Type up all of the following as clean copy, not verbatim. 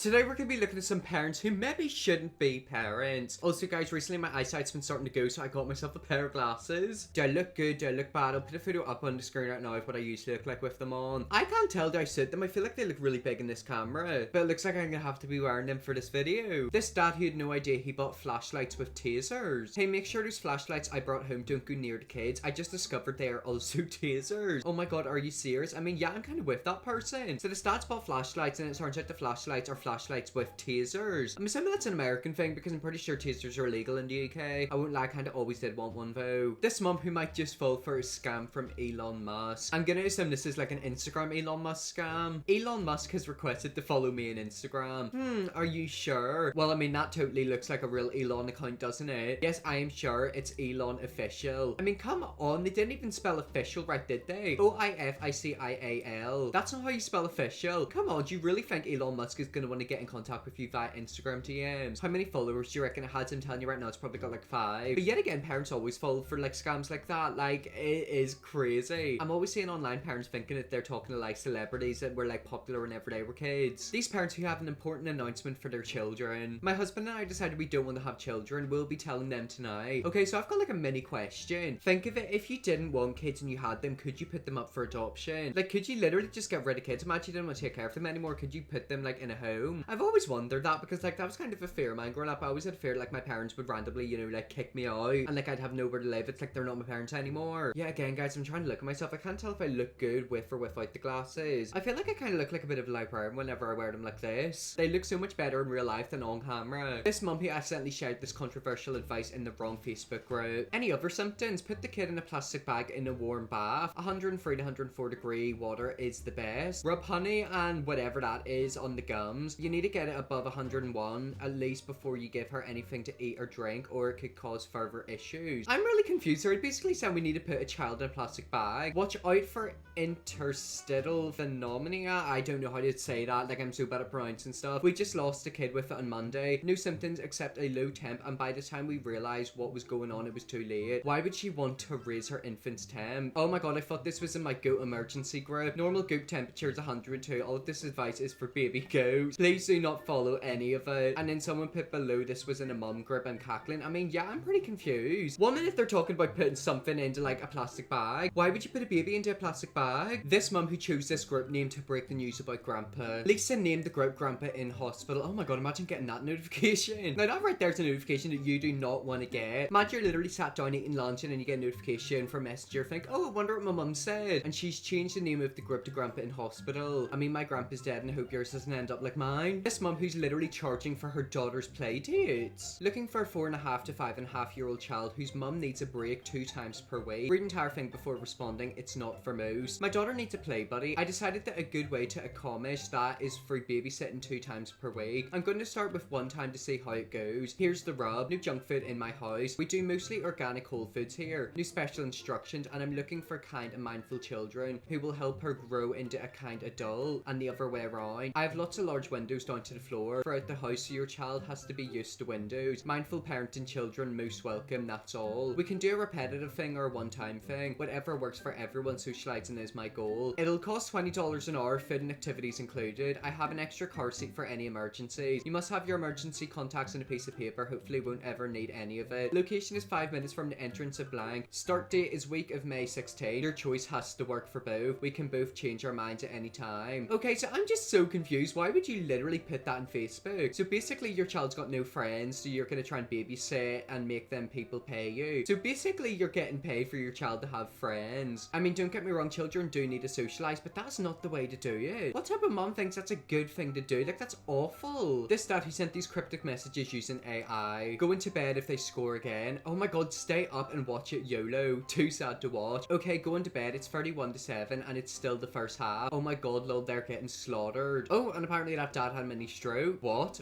Today we're going to be looking at some parents who maybe shouldn't be parents. Also guys, recently my eyesight's been starting to go, so I got myself a pair of glasses. Do I look good? Do I look bad? I'll put a photo up on the screen right now of what I usually look like with them on. I can't tell, do I suit them? I feel like they look really big in this camera, but it looks like I'm going to have to be wearing them for this video. This dad who had no idea he bought flashlights with tasers. Hey, make sure those flashlights I brought home don't go near the kids. I just discovered they are also tasers. Oh my god, are you serious? I mean, yeah, I'm kind of with that person. So the dads bought flashlights and it turns out the flashlights are flashlights with tasers. I'm assuming that's an American thing because I'm pretty sure tasers are illegal in the UK. I won't lie, I kind of always did want one though. This mum who might just fall for a scam from Elon Musk. I'm gonna assume this is like an Instagram Elon Musk scam. Elon Musk has requested to follow me on Instagram. Are you sure? Well, I mean, that totally looks like a real Elon account, doesn't it? Yes, I am sure it's Elon official. I mean, come on, they didn't even spell official right, did they? OIFICIAL. That's not how you spell official. Come on, do you really think Elon Musk is gonna want to get in contact with you via Instagram DMs? How many followers do you reckon it has? I'm telling you right now, it's probably got like 5. But yet again, parents always fall for like scams like that. Like, it is crazy. I'm always seeing online parents thinking that they're talking to like celebrities that were like popular whenever they were kids. These parents who have an important announcement for their children. My husband and I decided we don't want to have children. We'll be telling them tonight. Okay, so I've got like a mini question. Think of it, if you didn't want kids and you had them, could you put them up for adoption? Like, could you literally just get rid of kids? Imagine you didn't want to take care of them anymore. Could you put them like in a home? I've always wondered that because like that was kind of a fear of mine growing up. I always had fear like my parents would randomly, you know, like kick me out and like I'd have nowhere to live. It's like they're not my parents anymore. Yeah, again guys, I'm trying to look at myself. I can't tell if I look good with or without the glasses. I feel like I kind of look like a bit of a librarian whenever I wear them like this. They look so much better in real life than on camera. This mum who accidentally shared this controversial advice in the wrong Facebook group. Any other symptoms? Put the kid in a plastic bag in a warm bath. 103 to 104 degree water is the best. Rub honey and whatever that is on the gums. You need to get it above 101 at least before you give her anything to eat or drink, or it could cause further issues. I'm really confused here. It basically said we need to put a child in a plastic bag. Watch out for interstitial phenomena. I don't know how to say that. Like, I'm so bad at pronouncing stuff. We just lost a kid with it on Monday. No symptoms except a low temp, and by the time we realized what was going on, it was too late. Why would she want to raise her infant's temp? Oh my god, I thought this was in my goat emergency group. Normal goat temperature is 102. All of this advice is for baby goats. Please do not follow any of it. And then someone put below this was in a mum group and cackling. I mean, yeah, I'm pretty confused. One minute they're talking about putting something into like a plastic bag. Why would you put a baby into a plastic bag? This mum who chose this group named to break the news about grandpa. Lisa named the group Grandpa in Hospital. Oh my god, imagine getting that notification. Now that right there's a notification that you do not want to get. Imagine you're literally sat down eating lunch and then you get a notification from Messenger. Think, oh, I wonder what my mum said. And she's changed the name of the group to Grandpa in Hospital. I mean, my grandpa's dead and I hope yours doesn't end up like mine. This mum who's literally charging for her daughter's play dates. Looking for a 4.5 to 5.5-year-old child whose mum needs a break 2 times per week. Read entire thing before responding. It's not for most. My daughter needs a play buddy. I decided that a good way to accomplish that is free babysitting 2 times per week. I'm going to start with 1 time to see how it goes. Here's the rub. No junk food in my house. We do mostly organic whole foods here. No special instructions, and I'm looking for kind and mindful children who will help her grow into a kind adult, and the other way around. I have lots of large windows down to the floor throughout the house, so your child has to be used to windows. Mindful parenting children most welcome, that's all. We can do a repetitive thing or a one-time thing. Whatever works for everyone, socializing is my goal. It'll cost $20 an hour, food and activities included. I have an extra car seat for any emergencies. You must have your emergency contacts on a piece of paper. Hopefully won't ever need any of it. Location is 5 minutes from the entrance of blank. Start date is week of May 16. Your choice has to work for both. We can both change our minds at any time. Okay, so I'm just so confused. Why would you literally put that on Facebook? So basically your child's got no friends, so you're gonna try and babysit and make them people pay you. So basically you're getting paid for your child to have friends. I mean, don't get me wrong, children do need to socialize, but that's not the way to do it. What type of mom thinks that's a good thing to do? Like, that's awful. This dad who sent these cryptic messages using AI. Going to bed if they score again. Oh my god, stay up and watch it YOLO. Too sad to watch. Okay, going to bed. It's 31 to 7 and it's still the first half. Oh my god, lol, they're getting slaughtered. Oh, and apparently that dad had a mini stroke. What?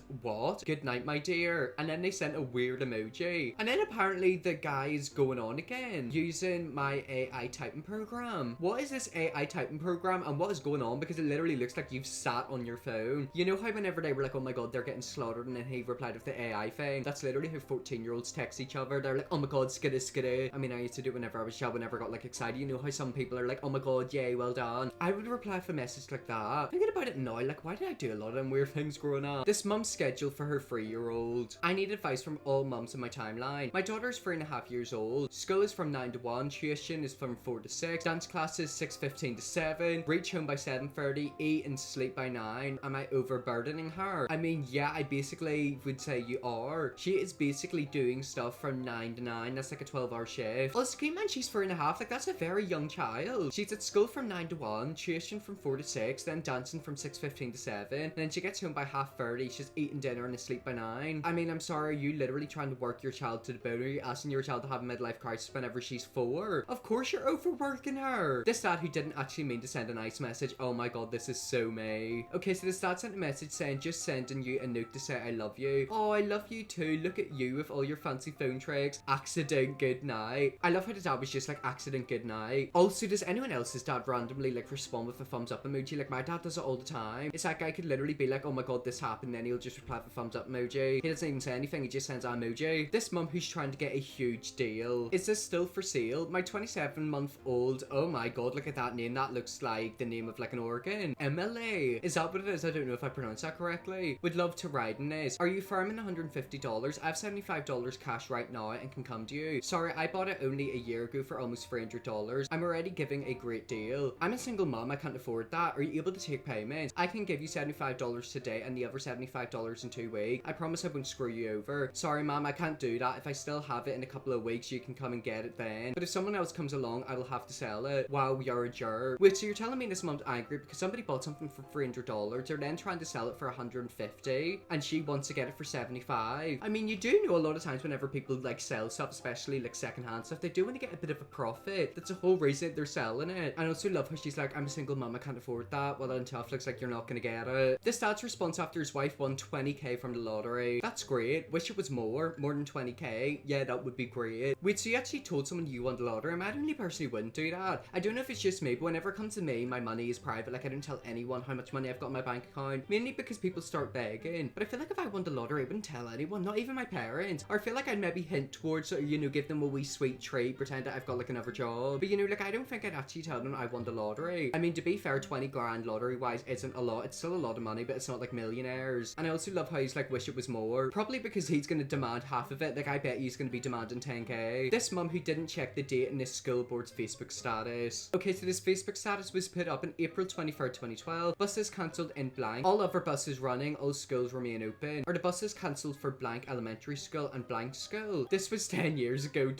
Good night, my dear. And then they sent a weird emoji. And then apparently the guy is going on again using my AI typing program. What is this AI typing program and what is going on? Because it literally looks like you've sat on your phone. You know how whenever they were like, oh my god, they're getting slaughtered, and then he replied with the AI thing? That's literally how 14-year-olds text each other. They're like, oh my god, skidda skidda. I mean, I used to do it whenever I was young, whenever I got like excited. You know how some people are like, oh my god, yay, well done. I would reply with a message like that. Thinking about it now, like, why did I do a lot of them doing weird things growing up. This mum's schedule for her 3-year-old. I need advice from all mums in my timeline. My daughter's 3.5 years old. School is from 9 to 1. Tuition is from 4 to 6. Dance classes 6:15 to 7. Reach home by 7:30. Eat and sleep by 9. Am I overburdening her? I mean, yeah, I basically would say you are. She is basically doing stuff from 9 to 9. That's like a 12-hour shift. Also, keep in mind she's 4.5. Like, that's a very young child. She's at school from 9 to 1. Tuition from 4 to 6. Then dancing from 6:15 to 7. Then she gets home by 30:30. She's eating dinner and asleep by 9. I mean, I'm sorry, are you literally trying to work your child to the bone? Are you asking your child to have a midlife crisis whenever she's 4? Of course you're overworking her. This dad who didn't actually mean to send a nice message. Oh my god, this is so me. Okay, so this dad sent a message saying, just sending you a note to say I love you. Oh, I love you too. Look at you with all your fancy phone tricks. Accident, good night. I love how the dad was just like, accident, good night. Also, does anyone else's dad randomly like respond with a thumbs up emoji? Like, my dad does it all the time. It's like, I could literally be like, oh my god, this happened, then he'll just reply with a thumbs up emoji. He doesn't even say anything, he just sends an emoji. This mum who's trying to get a huge deal. Is this still for sale? My 27-month-old, oh my god, look at that name. That looks like the name of like an organ. Emily. Is that what it is? I don't know if I pronounced that correctly. Would love to ride in this. Are you firm in $150? I have $75 cash right now and can come to you. Sorry, I bought it only a year ago for almost $300. I'm already giving a great deal. I'm a single mom, I can't afford that. Are you able to take payments? I can give you $75 today and the other $75 in 2 weeks. I promise I won't screw you over. Sorry mom, I can't do that. If I still have it in a couple of weeks, you can come and get it then. But if someone else comes along, I will have to sell it. Wow, you're a jerk. Wait, so you're telling me this mom's angry because somebody bought something for $300. They're then trying to sell it for $150 and she wants to get it for $75. I mean, you do know a lot of times whenever people like sell stuff, especially like secondhand stuff, they do want to get a bit of a profit. That's the whole reason they're selling it. I also love how she's like, I'm a single mom, I can't afford that. Well, then Tough looks like you're not gonna get it. This dad's response after his wife won 20k from the lottery. That's great. Wish it was more than 20k. Yeah, that would be great. Wait, so you actually told someone you won the lottery? I only personally wouldn't do that. I don't know if it's just me, but whenever it comes to me, my money is private. Like, I don't tell anyone how much money I've got in my bank account, mainly because people start begging. But I feel like if I won the lottery, I wouldn't tell anyone, not even my parents. Or I feel like I'd maybe hint towards, or, you know, give them a wee sweet treat, pretend that I've got like another job. But you know, like, I don't think I'd actually tell them I won the lottery. I mean, to be fair, 20 grand lottery wise isn't a lot. It's still a lot of money, but it's not like millionaires. And I also love how he's like, wish it was more. Probably because he's gonna demand half of it. Like, I bet he's gonna be demanding 10k. This mum who didn't check the date in this school board's Facebook status. Okay, so this Facebook status was put up on April 23rd, 2012. Buses cancelled in blank. All other buses running. All schools remain open. Are the buses cancelled for blank elementary school and blank school? This was 10 years ago, ...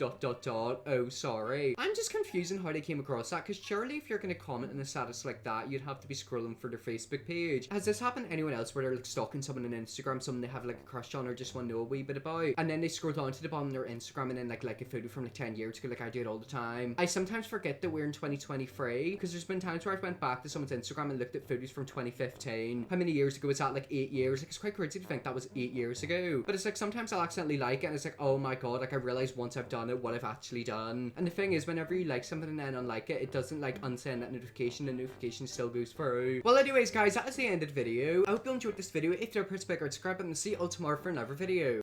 Oh, sorry. I'm just confused on how they came across that, because surely if you're gonna comment on a status like that, you'd have to be scrolling for their Facebook page. Has this happened to anyone else where they're like stalking someone on Instagram, someone they have like a crush on or just want to know a wee bit about, and then they scroll down to the bottom of their Instagram and then like a photo from like 10 years ago? Like, I do it all the time. I sometimes forget that we're in 2023, because there's been times where I've went back to someone's Instagram and looked at photos from 2015. How many years ago was that? Like 8 years. Like, it's quite crazy to think that was 8 years ago. But it's like, sometimes I'll accidentally like it and it's like, oh my god, like I realize once I've done it what I've actually done. And the thing is, whenever you like something and then unlike it, it doesn't like unsend that notification. The notification still goes through. Well, anyways guys, that is the end of the video. I hope you enjoyed this video. If you're a bigger, subscribe and see you all tomorrow for another video.